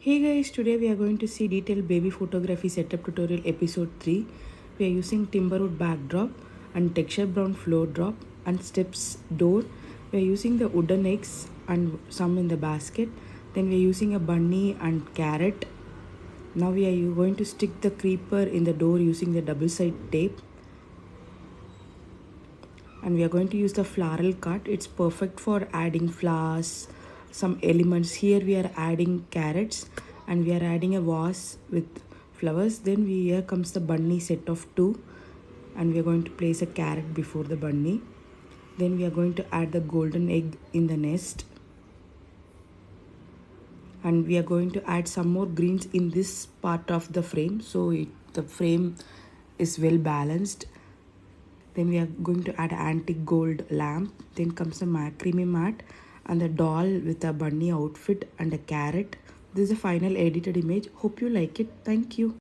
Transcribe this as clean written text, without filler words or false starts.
Hey guys, today we are going to see detailed baby photography setup tutorial episode 3. We are using timberwood backdrop and texture brown floor drop and steps door. We are using the wooden eggs and some in the basket. Then we are using a bunny and carrot. Now we are going to stick the creeper in the door using the double side tape. And we are going to use the floral cut. It's perfect for adding flowers, some elements. Here we are adding carrots and we are adding a vase with flowers. Then here comes the bunny set of 2 and we are going to place a carrot before the bunny. Then we are going to add the golden egg in the nest, and we are going to add some more greens in this part of the frame so the frame is well balanced. Then we are going to add antique gold lamp. Then comes a macrame mat and the doll with a bunny outfit and a carrot. This is the final edited image. Hope you like it. Thank you.